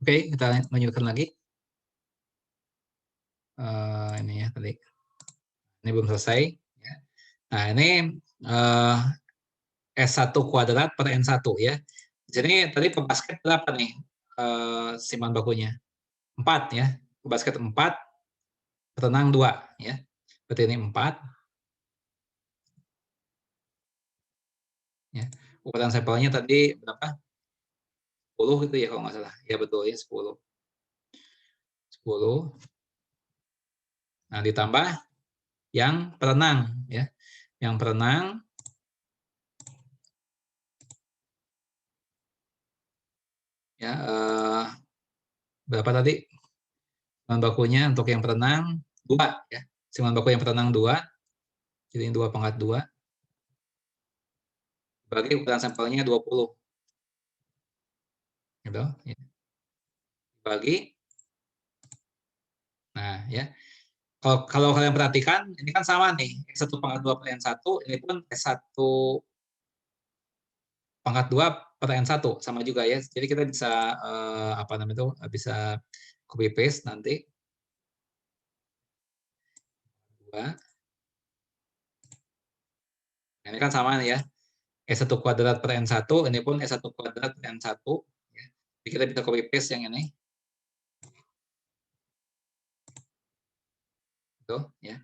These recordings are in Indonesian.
Oke, kita lanjutkan lagi. Ini ya tadi. Ini belum selesai. Nah, ini S1 kuadrat per N1 ya. Di sini tadi pembasket berapa nih simpanan bakunya? 4 ya. Pembasket 4, perenang 2 ya. Berarti ini 4. Ya. Ukuran sampelnya tadi berapa? 10 gitu ya kalau nggak salah. Ya betul ya 10. 10. Nah, ditambah yang perenang ya. Yang perenang ya berapa tadi? Simpanan bakunya untuk yang perenang 2 ya. Simpanan baku yang perenang 2. Jadi 2/2 bagi ukuran sampelnya 20. Gitu ya. Bagi. Nah, ya. Kalau kalian perhatikan, ini kan sama nih, S1/2 per N1, ini pun S1/2 per N1, sama juga ya. Jadi kita bisa, apa namanya itu, bisa copy paste nanti. 2. Nah, ini kan sama nih ya, S1 kuadrat per N1, ini pun S1 kuadrat per N1. Ya. Jadi kita bisa copy paste yang ini. Tuh, ya.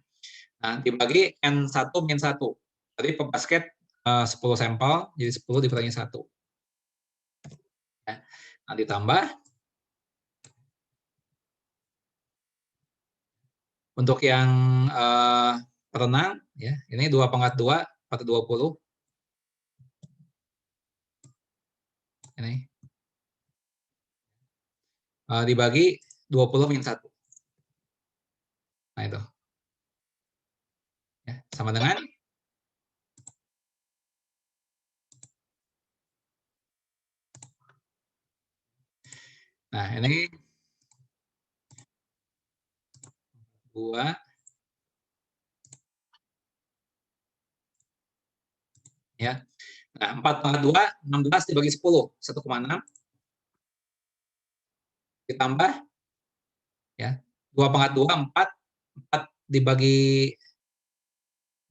Nah, dibagi N1 min 1. Tadi pembasket 10 sampel, jadi 10 dikurangi 1. Ya. Nah, ditambah untuk yang perenang, ya, ini 2/2 per 20. Ini dibagi 20 min 1. Nah, itu. Ya, sama dengan nah, ini 2 ya. Nah, 4/2 16 dibagi 10, 1,6 ditambah ya. 2/2 4 dibagi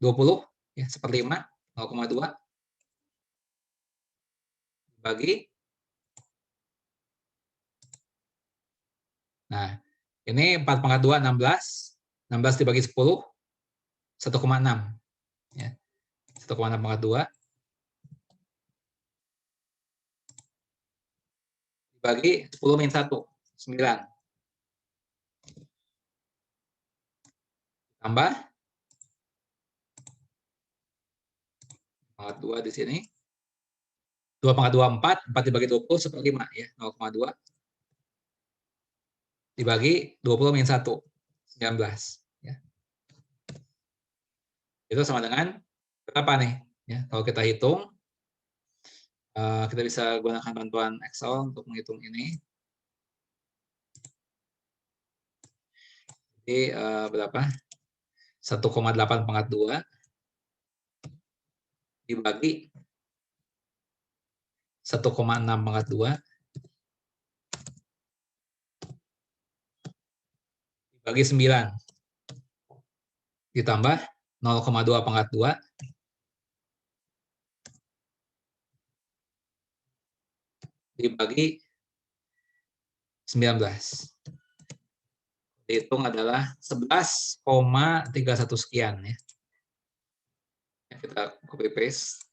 20 ya, 1/5 0,2 bagi. Nah, ini 4/2 16 dibagi 10 1,6 ya. 1,6/2 dibagi 10 min 1 9 tambah 2 di sini. 2/2 4 dibagi 20 1/5 ya, 0,2 dibagi 20 min 1 19 ya. Itu sama dengan berapa nih? Ya, kalau kita hitung kita bisa gunakan bantuan Excel untuk menghitung ini. Jadi berapa? 1,8/2 dibagi 1,6/2 dibagi 9 ditambah 0,2/2 dibagi 19. Dihitung adalah 11,31 sekian ya. Kita copy paste.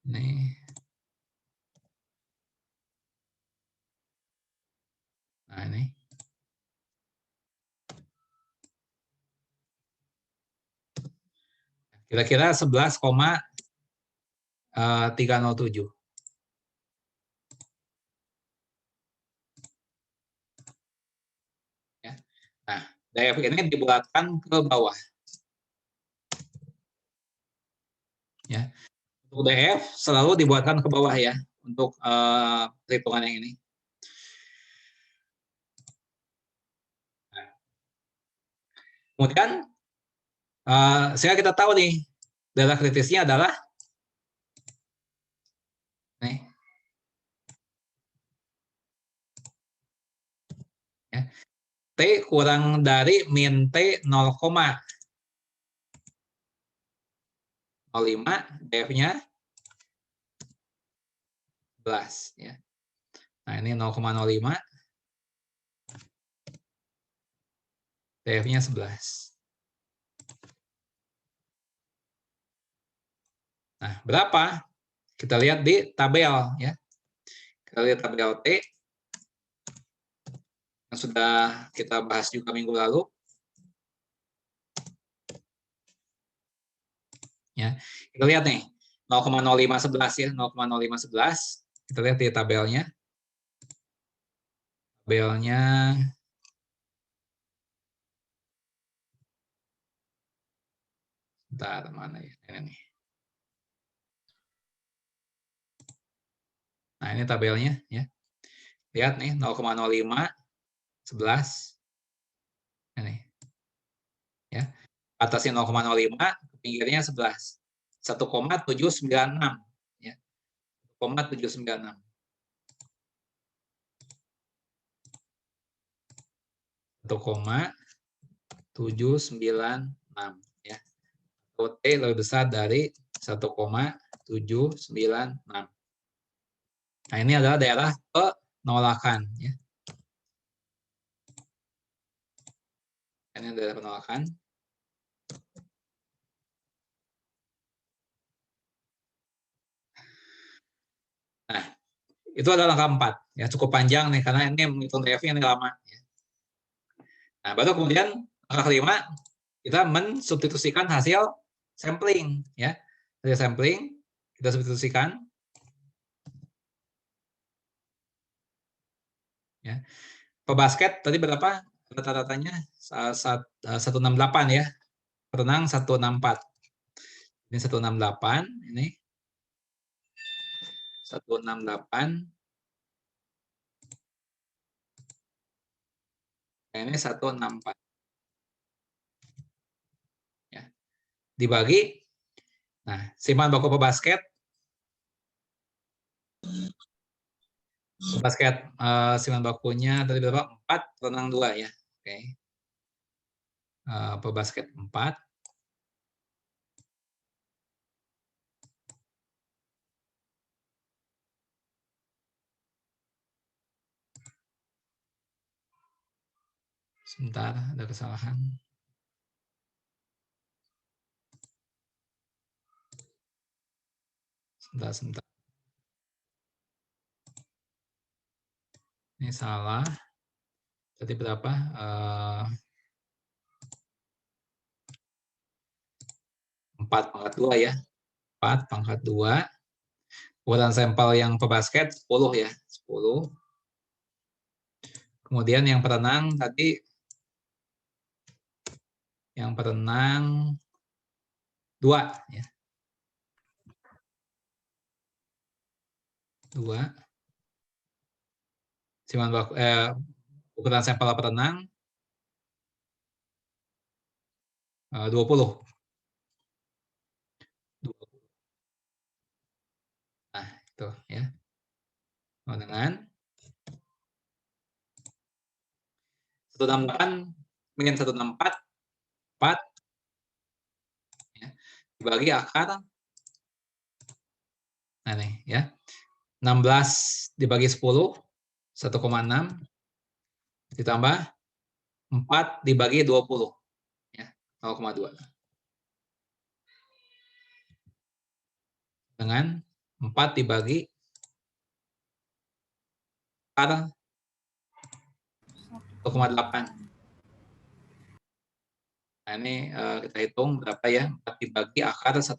Nih. Nah, ini. Kira-kira 11,307. Ya. Nah, DF ini dibulatkan ke bawah. Ya. Untuk DF selalu dibuatkan ke bawah ya untuk perhitungan yang ini. Nah, kemudian sehingga kita tahu nih daerah kritisnya adalah nih, ya, T kurang dari min T 0,05, DF-nya 11 ya. Nah, ini 0,05, DF-nya 11. Nah, berapa? Kita lihat di tabel ya. Kita lihat tabel T yang sudah kita bahas juga minggu lalu. Ya. Kita lihat nih 0,0511 ya, 0,0511. Kita lihat di tabelnya. Tabelnya bentar, mana ya? Ini nih. Nah, ini tabelnya ya. Lihat nih 0,05 11. Ini ya. Atasnya 0,05, pinggirnya 11. 1,796 ya. 1,796. 1,796 ya. T lebih besar dari 1,796. Nah, ini adalah daerah penolakan ya. Ini daerah penolakan. Nah, itu adalah langkah 4 ya, cukup panjang nih karena ini menghitung DF-nya ini lama ya. Nah, baru kemudian langkah 5 kita mensubstitusikan hasil sampling ya. Hasil sampling kita substitusikan ya. Pebasket tadi berapa rata-ratanya? 168 ya. Perenang 164. Ini 168, ini 168. Ini 164. Ya. Dibagi. Nah, simpan baku pebasket. Pebasket simpan bakunya tadi berapa? 4, perenang 2 ya. Oke. Pebasket 4. Sebentar, ada kesalahan. Sebentar. Ini salah. Tadi berapa? 4/2 ya. 4/2. Ukuran sampel yang pebasket 10 ya. 10. Kemudian yang perenang tadi, yang perenang 2 ya. 2. Ukuran sampel perenang 20. Nah, itu ya. Dengan 168 min 164 4 ya, dibagi akar. Nah nih ya. 16 dibagi 10 1,6 ditambah 4 dibagi 20 ya, 0,2. Dengan 4 dibagi akar 1,8. Nah, ini kita hitung berapa ya? 4 dibagi akar 1,8.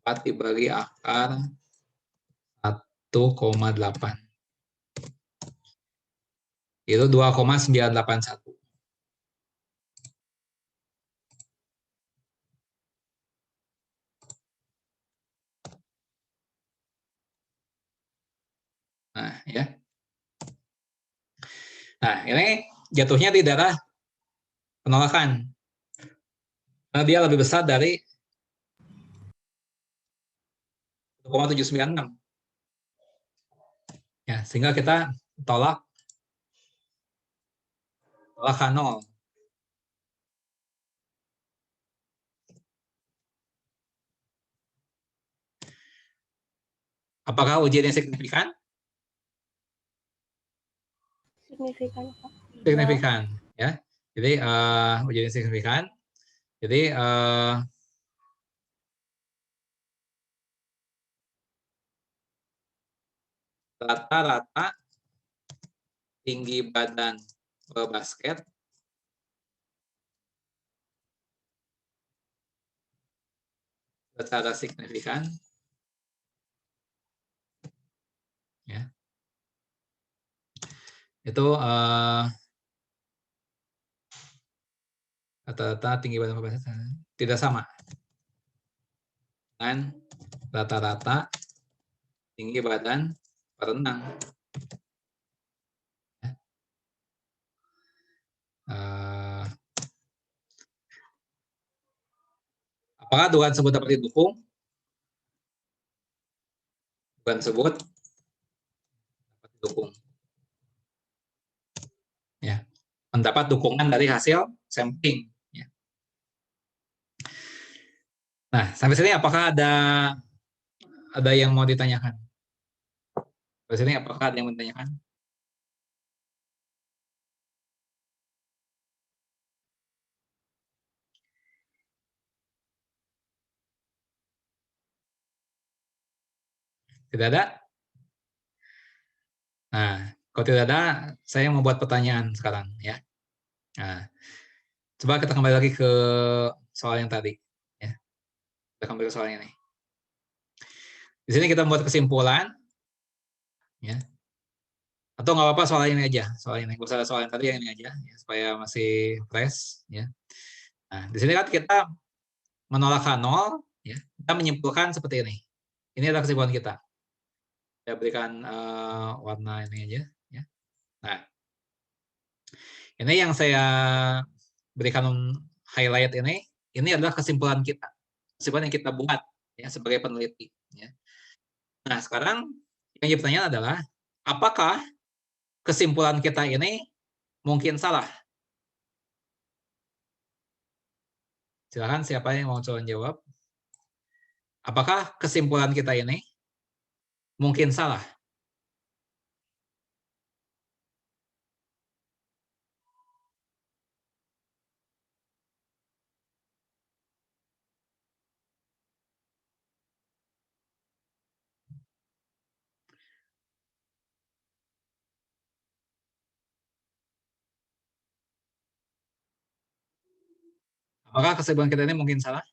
4 dibagi akar 1,8. Itu 2,981. Nah, ya. Nah, ini jatuhnya di daerah penolakan. Karena dia lebih besar dari 1,796. Ya, sehingga kita tolak H0. Apakah ujiannya signifikan? Signifikan, Pak. Signifikan, ya. Jadi ujiannya signifikan. Jadi rata-rata tinggi badan basket secara signifikan, ya, itu rata-rata tinggi badan basket tidak sama dengan rata-rata tinggi badan perenang. Apakah dugaan tersebut dapat didukung? Dugaan tersebut dapat didukung. Ya, mendapat dukungan dari hasil sampling. Ya. Nah, sampai sini apakah ada yang mau ditanyakan? Sampai sini apakah ada yang mau ditanyakan? Tidak ada? Nah, kalau tidak ada, saya mau buat pertanyaan sekarang, ya. Nah, coba kita kembali lagi ke soal yang tadi, ya. Kita kembali ke soal ini. Di sini kita membuat kesimpulan, ya. Atau nggak apa-apa soal ini aja, soal ini. Nggak usah soal yang tadi, yang ini aja, ya, supaya masih fresh, ya. Nah, di sini kan kita menolak H0, ya. Kita menyimpulkan seperti ini. Ini adalah kesimpulan kita. Saya berikan warna ini aja, ya. Nah, ini yang saya berikan highlight ini adalah kesimpulan kita, kesimpulan yang kita buat, ya, sebagai peneliti. Ya. Nah, sekarang yang jadi pertanyaan adalah, apakah kesimpulan kita ini mungkin salah? Silakan siapa yang mau coba jawab. Apakah kesimpulan kita ini mungkin salah? Apakah kesimpulan kita ini mungkin salah?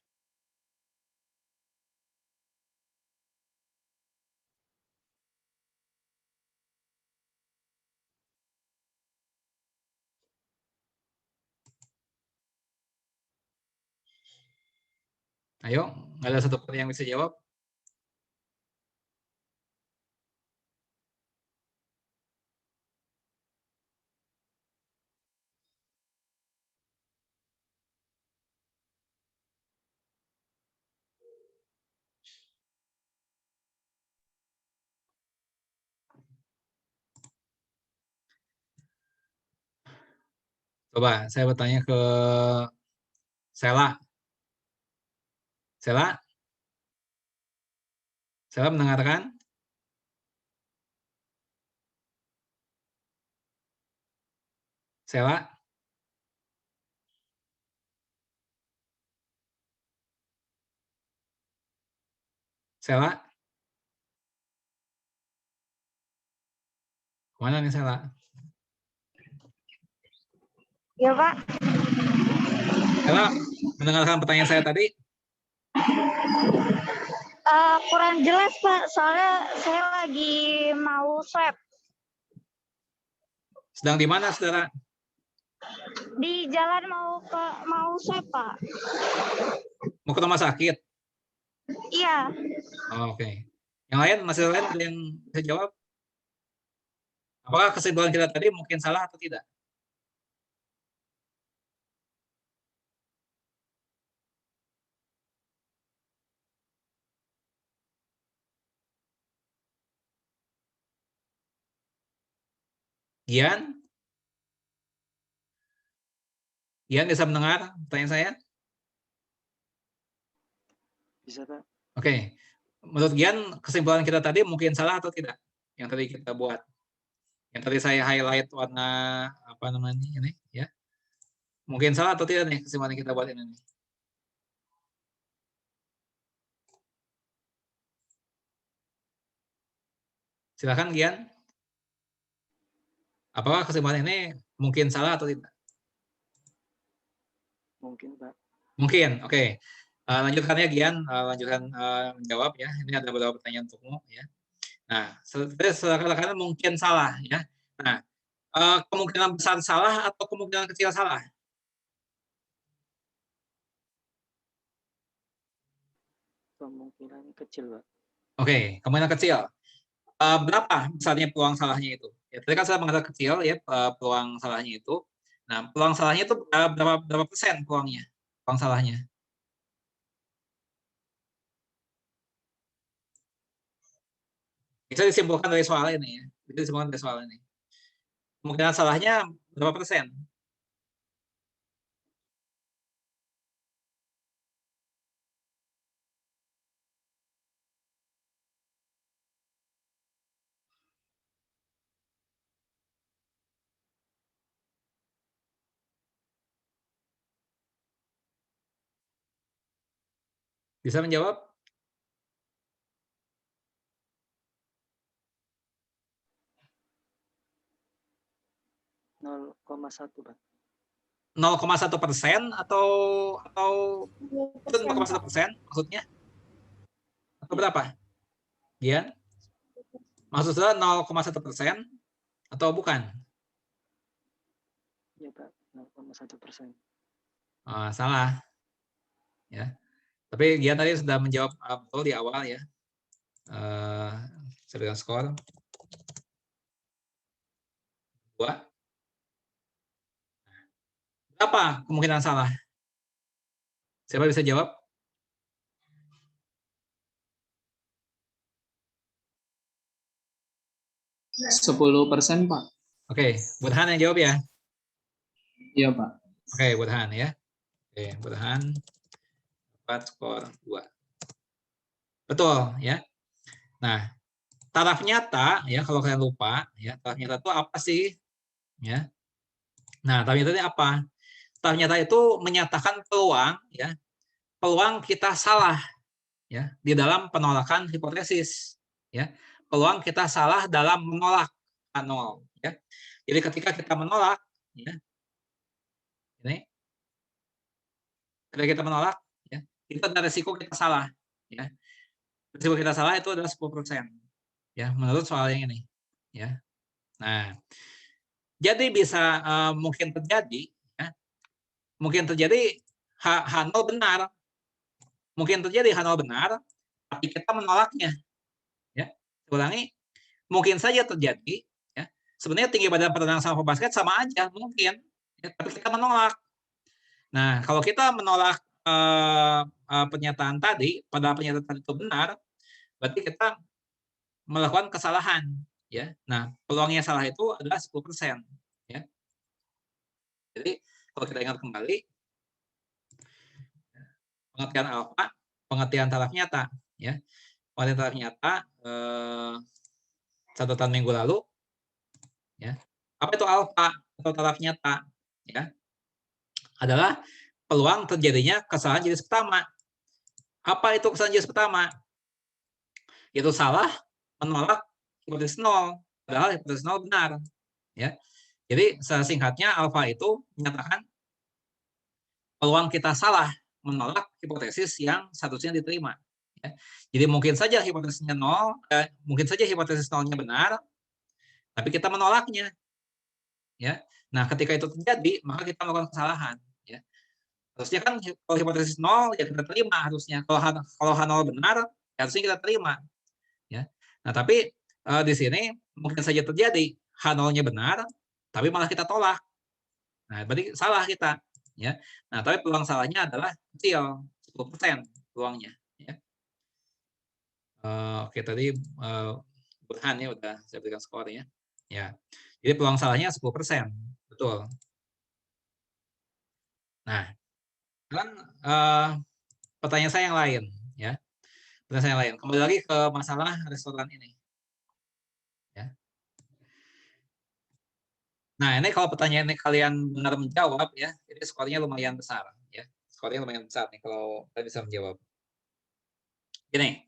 Ayo, nggak ada satu pun yang bisa jawab. Coba saya bertanya ke Sela. Sela, Sela mendengarkan? Sela? Sela? Mana nih Sela? Ya, Pak. Sela, mendengarkan pertanyaan saya tadi? Kurang jelas, Pak. Soalnya saya lagi mau swab Sedang di mana, saudara? di jalan mau swab, Pak. Mau ke rumah sakit? Iya. Oh, oke. Yang lain, masih lain ada yang bisa jawab? Apakah kesimpulan kita tadi mungkin salah atau tidak? Gian? Gian bisa mendengar pertanyaan saya? Bisa, Pak. Oke. Menurut Gian, kesimpulan kita tadi mungkin salah atau tidak? Yang tadi kita buat. Yang tadi saya highlight warna apa namanya ini, ya. Mungkin salah atau tidak nih kesimpulan yang kita buat ini nih? Silakan Gian. Apakah kesimpulan ini mungkin salah atau tidak? Mungkin, Pak. Mungkin. Oke. Lanjutkan ya Gian, lanjutkan menjawab ya. Ini ada beberapa pertanyaan untukmu ya. Nah, seakan-akan mungkin salah ya. Nah, kemungkinan besar salah atau kemungkinan kecil salah? Kemungkinan kecil, Pak. Oke, kemungkinan kecil. Berapa besarnya peluang salahnya itu? Ya, tadi kan saya mengatakan kecil ya peluang salahnya itu. Nah, peluang salahnya itu berapa persen peluangnya? Peluang salahnya. Bisa disimpulkan dari soal ini ya. Bisa disimpulkan dari soal ini. Kemungkinan salahnya berapa persen? Bisa menjawab? 0,1, Pak. 0,1% atau itu 0,1% maksudnya? Atau berapa? Gian? Maksudnya 0,1% atau bukan? Iya, Pak. 0,1%. Salah. Ya. Tapi Gian tadi sudah menjawab betul di awal ya. Saya berikan skor 2. Berapa kemungkinan salah? Siapa bisa jawab? 10%, Pak. Oke, Burhan yang jawab ya. Iya, Pak. Oke, Burhan ya. Oke, Burhan dapat skor 2. Betul ya. Nah, taraf nyata ya kalau kalian lupa ya, taraf nyata itu apa sih? Ya. Nah, taraf nyata itu apa? Taraf nyata itu menyatakan peluang ya. Peluang kita salah ya di dalam penolakan hipotesis ya. Peluang kita salah dalam menolak nol ya. Jadi ketika kita menolak ya. Ini ketika kita menolak ya, itu ada resiko kita salah ya. Risiko kita salah itu adalah 10% ya menurut soal yang ini ya. Nah, jadi bisa mungkin terjadi ya, mungkin terjadi H0 benar. Mungkin terjadi H0 benar tapi kita menolaknya ya. Ulangi, mungkin saja terjadi ya. Sebenarnya tinggi badan perenang sama pebasket sama aja mungkin ya, tapi kita menolak. Nah, kalau kita menolak pernyataan tadi, pada pernyataan tadi itu benar, berarti kita melakukan kesalahan ya. Nah, peluangnya salah itu adalah 10% ya. Jadi kalau kita ingat kembali pengertian alfa, pengertian taraf nyata ya. Pengertian taraf nyata catatan minggu lalu ya. Apa itu alfa atau taraf nyata ya? Adalah peluang terjadinya kesalahan jenis pertama. Apa itu kesalahan jenis pertama? itu salah menolak hipotesis nol, padahal hipotesis nol benar, ya. Jadi singkatnya alfa itu menyatakan peluang kita salah menolak hipotesis yang seharusnya diterima. Ya. Jadi mungkin saja hipotesisnya nol, mungkin saja hipotesis nolnya benar, tapi kita menolaknya. Ya. Nah, ketika itu terjadi, maka kita melakukan kesalahan. Ya. Harusnya kan kalau hipotesis nol ya kita terima harusnya. Kalau H0 benar, ya harusnya kita terima. Ya. Nah, tapi di sini mungkin saja terjadi H0-nya benar, tapi malah kita tolak. Nah, berarti salah kita. Ya. Nah, tapi peluang salahnya adalah kecil, 10% peluangnya. Ya. Oke, tadi Burhan ya udah saya berikan skornya. Ya. Jadi peluang salahnya 10%. Betul. Nah, kan pertanyaan saya yang lain, ya. Pertanyaan saya yang lain. Kembali lagi ke masalah restoran ini. Ya. Nah, ini kalau pertanyaan ini kalian benar menjawab, ya, ini skornya lumayan besar, ya. Skornya lumayan besar nih kalau kalian bisa menjawab. Gini,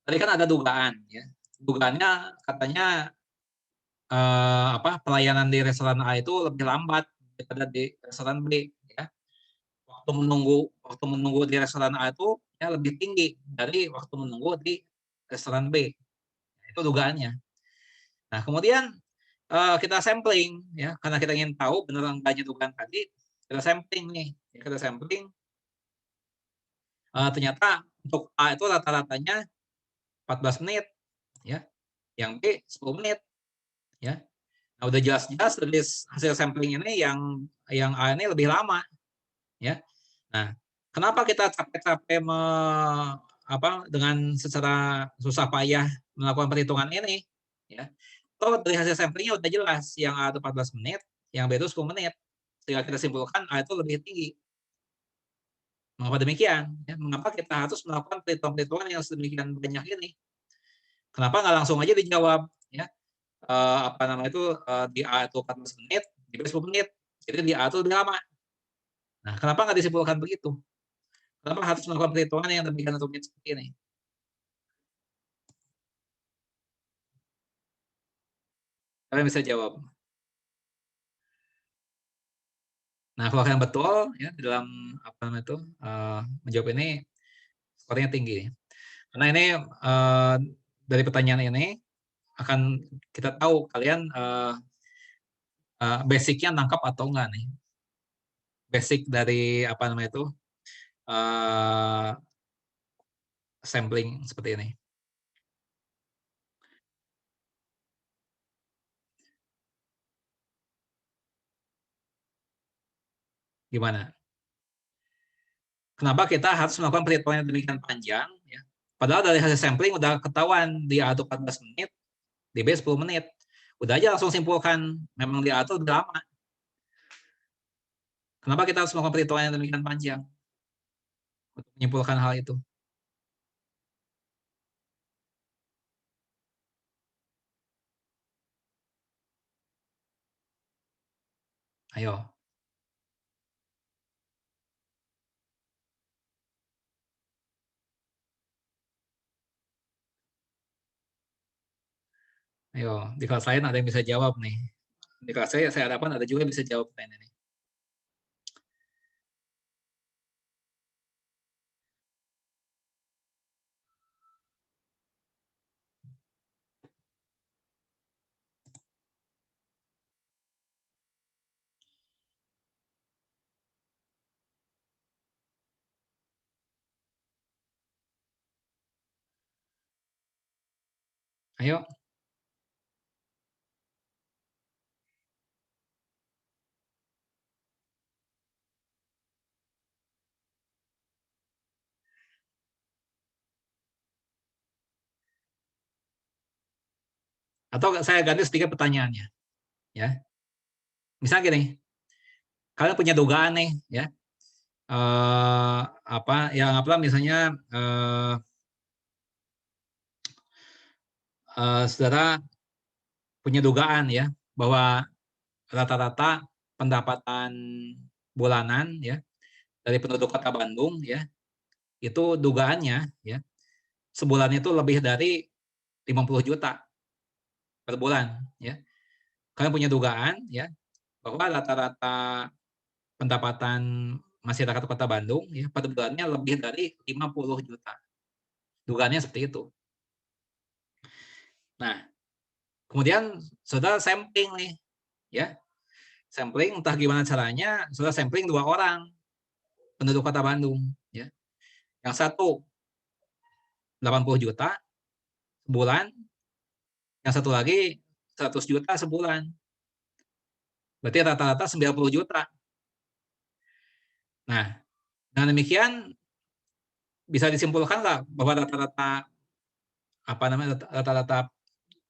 tadi kan ada dugaan, ya. Dugaannya katanya pelayanan di restoran A itu lebih lambat daripada di restoran B, ya. Waktu menunggu di restoran A itu ya lebih tinggi dari waktu menunggu di restoran B. Itu dugaannya. Nah, kemudian kita sampling, ya, karena kita ingin tahu benar enggaknya dugaan tadi, kita sampling nih, ya, kita sampling. Ternyata untuk A itu rata-ratanya 14 menit, ya, yang B 10 menit, ya. Nah, udah jelas-jelas dari hasil sampling ini yang A ini lebih lama, ya. Nah, kenapa kita capek-capek dengan secara susah payah melakukan perhitungan ini, ya? Toh dari hasil samplingnya udah jelas, yang A itu 14 menit, yang B itu 10 menit. Sehingga kita simpulkan A itu lebih tinggi. Mengapa demikian? Ya, mengapa kita harus melakukan perhitungan-perhitungan yang sedemikian banyak ini? Kenapa nggak langsung aja dijawab? Ya, di A itu 14 menit, di B 10 menit. Jadi di A itu lebih lama. Nah, kenapa nggak disimpulkan begitu? Kenapa harus melakukan perhitungan yang demikian rumit seperti ini? Kalian bisa jawab. Nah, kalau kalian betul ya di dalam menjawab ini skornya tinggi. Karena ini dari pertanyaan ini akan kita tahu kalian basicnya nangkap atau enggak nih. Basic dari sampling seperti ini. Gimana? Kenapa kita harus melakukan perhitungan yang demikian panjang? Ya? Padahal dari hasil sampling udah ketahuan di A itu 14 menit, di B 10 menit. Udah aja langsung simpulkan memang di A itu udah lama. Kenapa kita harus melakukan perhitungan yang demikian panjang untuk menyimpulkan hal itu? Ayo. Ayo, di kelas lain ada yang bisa jawab nih. Di kelas saya harapkan ada juga yang bisa jawab pertanyaan ini. Ayo. Atau saya ganti sedikit pertanyaannya. Ya. Misalnya gini, kalian punya dugaan nih, ya. Misalnya saudara punya dugaan ya bahwa rata-rata pendapatan bulanan ya dari penduduk Kota Bandung ya itu dugaannya ya sebulan itu lebih dari 50 juta per bulan, ya. Kalian punya dugaan, ya, bahwa rata-rata pendapatan masyarakat Kota Bandung, ya, per bulannya lebih dari 50 juta. Dugaannya seperti itu. Nah, kemudian saudara sampling nih, ya. Sampling entah gimana caranya, saudara sampling 2 orang penduduk Kota Bandung, ya. Yang satu 80 juta sebulan, yang satu lagi 100 juta sebulan. Berarti rata-rata 90 juta. Nah, dengan demikian bisa disimpulkan lah bahwa rata-rata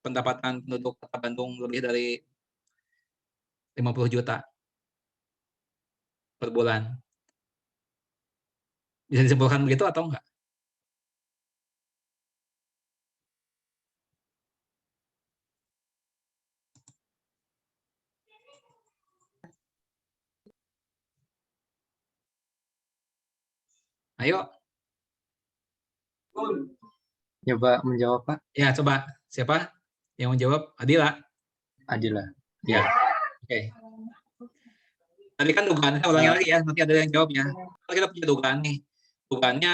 pendapatan penduduk Kota Bandung lebih dari 50 juta per bulan. Bisa disimpulkan begitu atau enggak? Ayo. Coba menjawab, Pak. Ya, coba. Siapa yang menjawab? Adila. Adila. Ya. Oke. Tadi kan dugaannya, saya ulangi lagi ya, nanti ada yang jawabnya. Kalau kita punya dugaan nih, dugaannya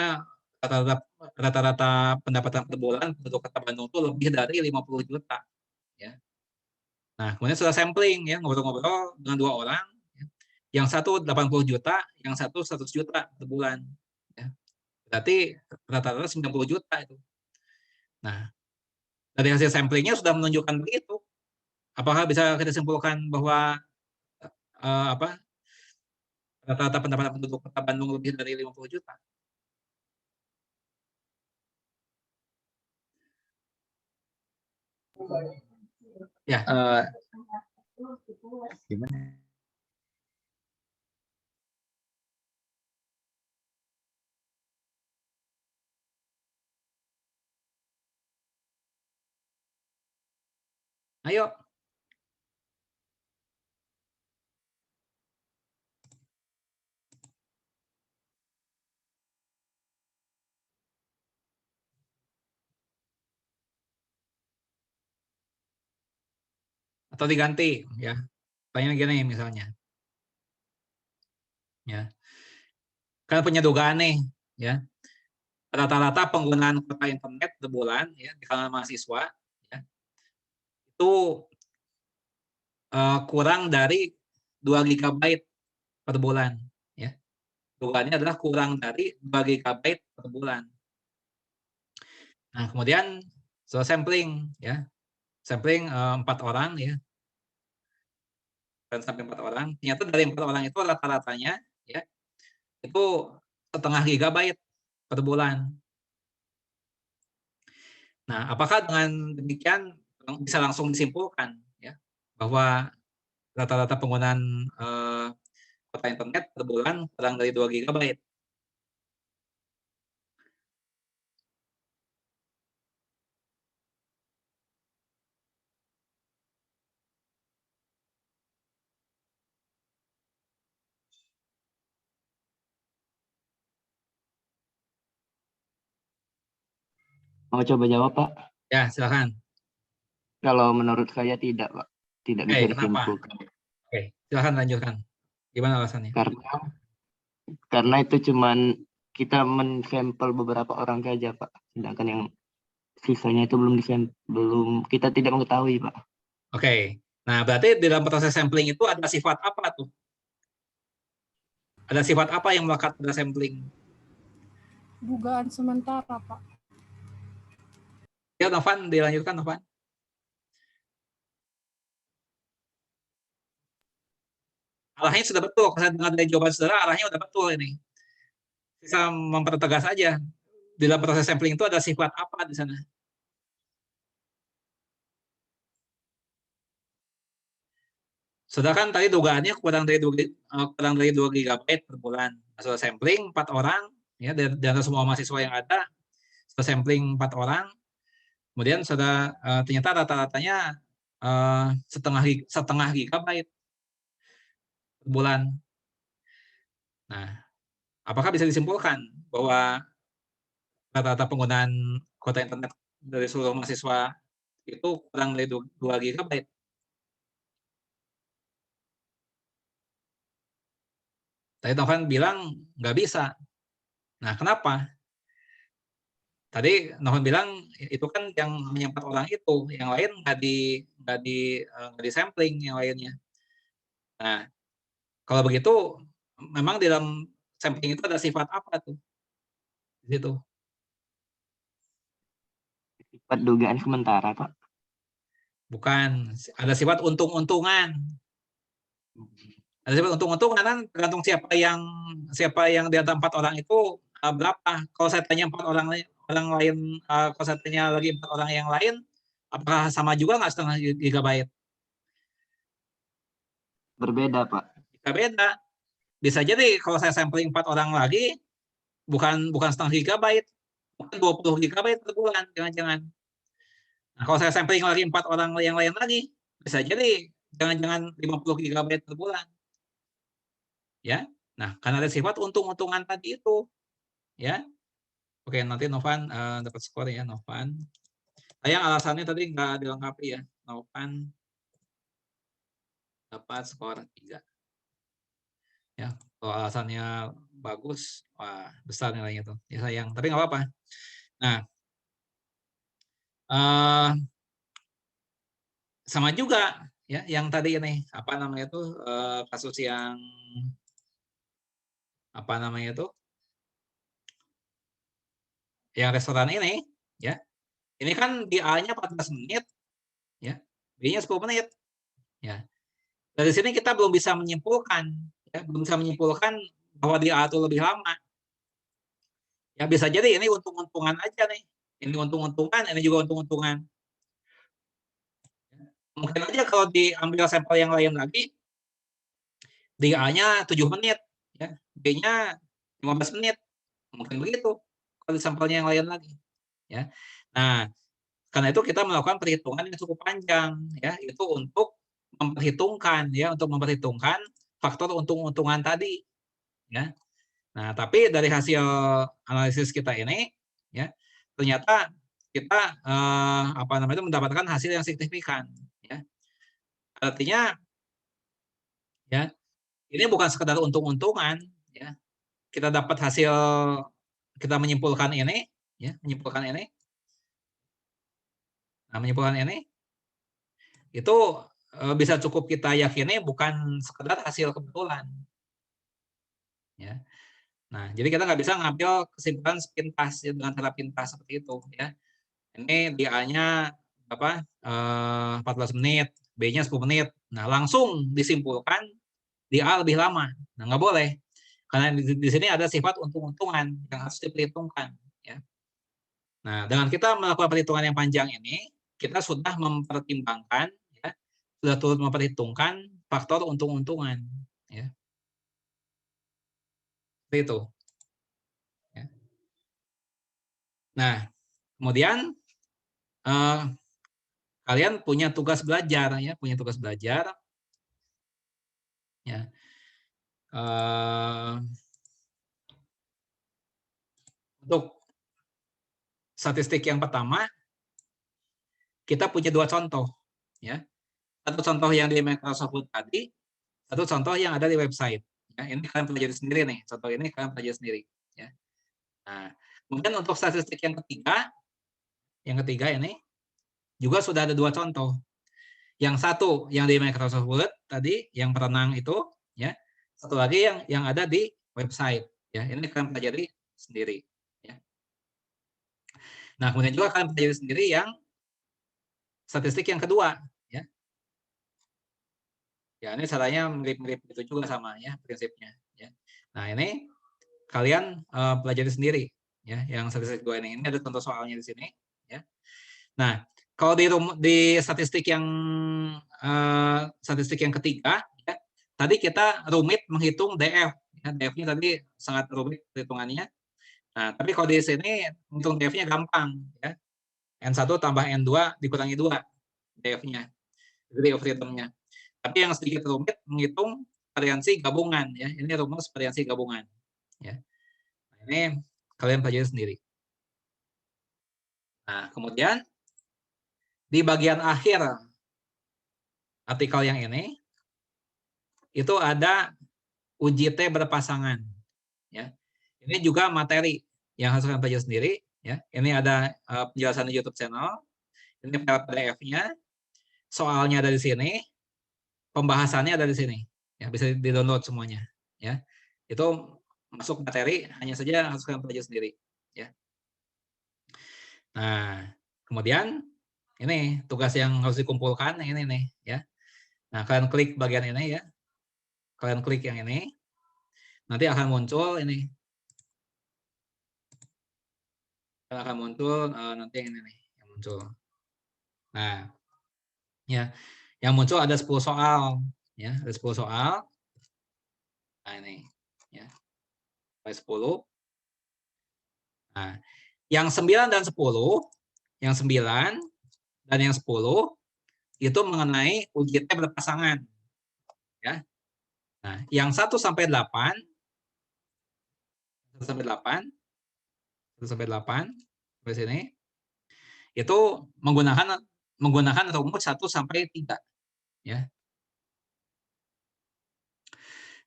rata-rata pendapatan per bulan penduduk Kota Bandung itu lebih dari 50 juta. Ya. Nah, kemudian sudah sampling, ya, ngobrol-ngobrol dengan 2 orang. Ya. Yang satu 80 juta, yang satu 100 juta per bulan. Ya. Berarti rata-rata 90 juta itu. Nah, dari hasil samplingnya sudah menunjukkan begitu. Apakah bisa kita simpulkan bahwa rata-rata pendapatan penduduk Kota Bandung lebih dari 50 juta? Ya. Gimana? Ayo. Atau diganti, ya. Tanya gini misalnya. Ya. Kan punya dugaan nih, ya. Rata-rata penggunaan kuota internet per bulan, ya, di kalangan mahasiswa, ya, itu kurang dari 2 GB per bulan, ya. Dugaannya adalah kurang dari 2 GB per bulan. Nah, kemudian sampling, ya. Sampling 4 orang, ya. Dan sampai 4 orang. Ternyata dari 4 orang itu rata-ratanya, ya, itu setengah gigabyte per bulan. Nah, apakah dengan demikian bisa langsung disimpulkan, ya, bahwa rata-rata penggunaan kuota internet per bulan kurang dari 2 GB? Mau coba jawab, Pak? Ya, silakan. Kalau menurut saya tidak, Pak. Tidak bisa Kenapa? disimpulkan. Oke, silakan lanjutkan. Gimana alasannya? Karena itu cuman kita mensampel beberapa orang saja, Pak. Sedangkan yang sisanya itu belum kita tidak mengetahui, Pak. Oke. Nah, berarti dalam proses sampling itu ada sifat apa tuh? Ada sifat apa yang melekat pada sampling? Dugaan sementara, Pak. Ya, Novan, dilanjutkan, Novan. Arahnya sudah betul. Kalau saya dengar dari jawaban saudara, arahnya sudah betul ini. Bisa mempertegas aja. Di dalam proses sampling itu ada sifat apa di sana? Saudara kan tadi dugaannya kurang dari 2 GB per bulan. Sudah sampling 4 orang, ya, dari semua mahasiswa yang ada, sudah sampling 4 orang. Kemudian sudah ternyata rata-ratanya setengah gigabyte per bulan. Nah, apakah bisa disimpulkan bahwa rata-rata penggunaan kuota internet dari seluruh mahasiswa itu kurang dari 2 GB. Tadi Novan bilang nggak bisa. Nah, kenapa? Tadi Novan bilang itu kan yang hanya 4 orang itu, yang lain nggak di sampling yang lainnya. Nah, kalau begitu memang di dalam sampling itu ada sifat apa tuh? Di situ. Sifat dugaan sementara, Pak. Bukan, ada sifat untung-untungan. Ada sifat untung-untungan kan tergantung siapa yang di antara 4 orang itu berapa. Kalau saya tanya 4 orang lain, kalau saya tanya lagi 4 orang yang lain, apakah sama juga nggak setengah gigabyte? Berbeda, Pak. Bisa beda. Bisa jadi kalau saya sampling 4 orang lagi, bukan setengah gigabyte, mungkin 20 gigabyte per bulan, jangan-jangan. Nah, kalau saya sampling lagi 4 orang yang lain lagi, bisa jadi jangan-jangan 50 gigabyte per bulan. Ya. Nah, karena ada sifat untung-untungan tadi itu, ya. Oke, nanti Novan dapat skor ya, Novan. Sayang alasannya tadi nggak dilengkapi ya. Novan dapat skor 3. Ya, kalau alasannya bagus, wah besar nilainya tuh. Ya sayang, tapi nggak apa-apa. Nah, sama juga ya yang tadi ini apa namanya tuh kasus yang apa namanya tuh yang restoran ini ya. Ini kan di A-nya 14 menit ya, B-nya 10 menit ya. Dari sini kita belum bisa menyimpulkan ya, bahwa di A itu lebih lama. Ya bisa jadi ini untung-untungan aja nih. Ini untung-untungan, ini juga untung-untungan. Mungkin aja kalau diambil sampel yang lain lagi, di A-nya 7 menit, ya, B-nya 15 menit. Mungkin begitu kalau di sampelnya yang lain lagi. Ya. Nah, karena itu kita melakukan perhitungan yang cukup panjang, ya, itu untuk memperhitungkan faktor untung-untungan tadi. Ya. Nah, tapi dari hasil analisis kita ini, ya, ternyata kita mendapatkan hasil yang signifikan. Ya. Artinya, ya, ini bukan sekedar untung-untungan, ya. Kita dapat hasil, kita menyimpulkan ini, ya, menyimpulkan ini. Nah, menyimpulkan ini itu bisa cukup kita yakini bukan sekedar hasil kebetulan. Ya. Nah, jadi kita nggak bisa ngambil kesimpulan sepintas ya, dengan cara pintas seperti itu, ya. Ini di A-nya 14 menit, B-nya 10 menit. Nah, langsung disimpulkan di A lebih lama. Nah, nggak boleh. Karena di sini ada sifat untung-untungan yang harus diperhitungkan. Ya. Nah, dengan kita melakukan perhitungan yang panjang ini, kita sudah mempertimbangkan, ya, sudah turut memperhitungkan faktor untung-untungan. Ya. Seperti itu. Ya. Nah, kemudian kalian punya tugas belajar, ya, punya tugas belajar. Ya. Untuk statistik yang pertama, kita punya 2 contoh. Ya. Satu contoh yang di Microsoft Word tadi, satu contoh yang ada di website. Ya, ini kalian pelajari sendiri nih. Contoh ini kalian pelajari sendiri. Ya. Nah, kemudian untuk statistik yang ketiga ini juga sudah ada 2 contoh. Yang satu yang di Microsoft Word tadi, yang perenang itu, ya. Satu lagi yang ada di website. Ya, ini kalian pelajari sendiri. Ya. Nah, kemudian juga kalian pelajari sendiri yang statistik yang kedua. Ya, ya ini caranya mirip-mirip itu juga sama ya prinsipnya. Ya. Nah, ini kalian pelajari sendiri. Ya, yang statistik kedua ini. Ini ada contoh soalnya di sini. Ya. Nah, kalau di statistik yang ketiga, ya, tadi kita rumit menghitung DF. Ya, DF-nya tadi sangat rumit perhitungannya. Nah, tapi kalau di sini menghitung DF-nya gampang. Ya. N1 tambah N2 dikurangi 2 DF-nya. Degree of freedom-nya. Tapi yang sedikit rumit menghitung variansi gabungan. Ya. Ini rumus variansi gabungan. Ya. Nah, ini kalian pelajari sendiri. Nah, kemudian di bagian akhir artikel yang ini itu ada uji T berpasangan. Ya, ini juga materi yang harus kalian pelajari sendiri. Ya, ini ada penjelasan di YouTube channel. Ini PDF-nya, soalnya ada di sini, pembahasannya ada di sini. Ya, bisa di-download semuanya. Ya, itu masuk materi, hanya saja harus kalian pelajari sendiri. Ya. Nah, kemudian ini tugas yang harus dikumpulkan ini nih. Ya. Nah, kalian klik bagian ini ya. Kalian klik yang ini, nanti akan muncul ini. Akan muncul nanti yang ini nih, yang muncul. Nah, ya, yang muncul ada 10 soal, ya, ada 10 soal. Nah ini, ya, sampai 10. Nah, yang 9 dan 10, yang 9 dan yang 10 itu mengenai uji T berpasangan, ya. Nah, yang 1 sampai 8, 1 sampai 8, 1 sampai 8 sampai sini, itu menggunakan rumus 1 sampai 3, ya.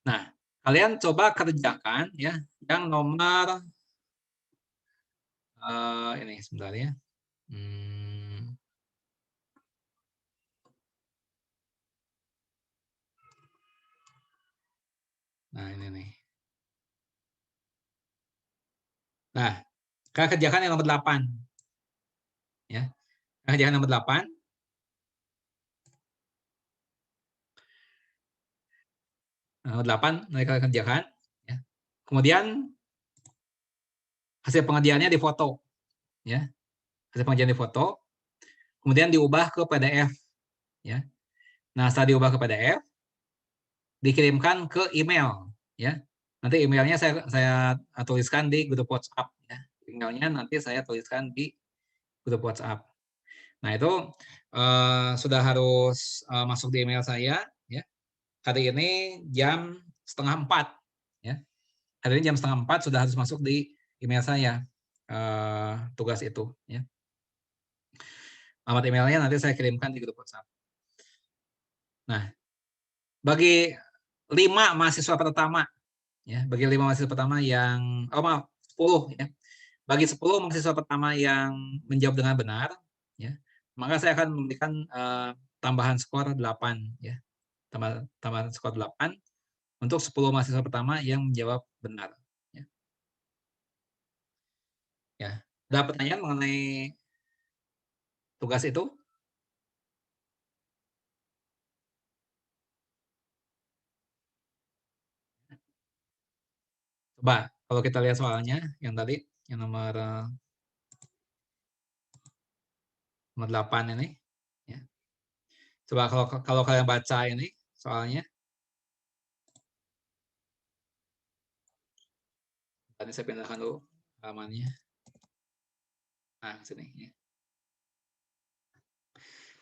Nah, kalian coba kerjakan ya yang nomor ini sebentar ya. Nah, ini nih. Nah, kalian kerjakan yang nomor 8. Ya. Kalian kerjakan nomor 8. Nomor 8 nanti kalian kerjakan ya. Kemudian hasil pengerjaannya difoto ya. Hasil pengerjaan difoto. Kemudian diubah ke PDF ya. Nah, setelah diubah ke PDF dikirimkan ke email ya. Nanti emailnya saya tuliskan di grup WhatsApp ya. Emailnya nanti saya tuliskan di grup WhatsApp. Nah, itu sudah harus masuk di email saya ya. Hari ini jam 3:30 ya. Hari ini jam 3:30 sudah harus masuk di email saya tugas itu ya. Alamat emailnya nanti saya kirimkan di grup WhatsApp. Nah, bagi 5 mahasiswa pertama ya, bagi 5 mahasiswa pertama yang 10 ya. Bagi 10 mahasiswa pertama yang menjawab dengan benar ya, maka saya akan memberikan tambahan skor 8 ya. Tambahan skor 8 untuk 10 mahasiswa pertama yang menjawab benar ya. Ya, ada pertanyaan mengenai tugas itu? Coba kalau kita lihat soalnya yang tadi yang nomor 8 ini ya. Coba kalau kalian baca ini soalnya. Tadi saya pindahkan dulu halamannya. Nah, sini ya.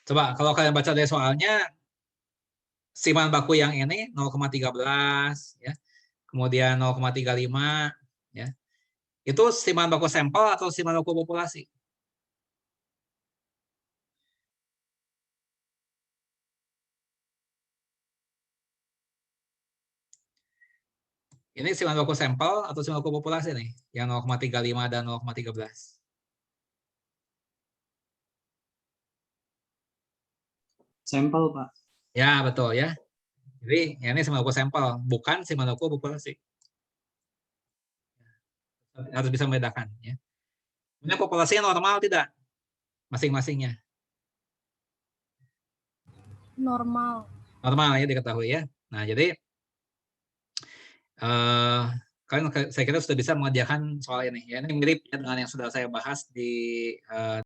Coba kalau kalian baca dari soalnya, siman baku yang ini 0,13 ya. Kemudian 0,35 ya. Itu siman baku sampel atau siman baku populasi? Ini siman baku sampel atau siman baku populasi nih, yang 0,35 dan 0,13. Sampel, Pak. Ya, betul ya. Jadi ini siman baku sampel, bukan siman baku populasi. Harus bisa membedakan ya. Ini populasinya normal tidak? Masing-masingnya. Normal. Normal ya diketahui ya. Nah, jadi kalian saya kira sudah bisa mengerjakan soal ini. Ya, ini mirip ya dengan yang sudah saya bahas di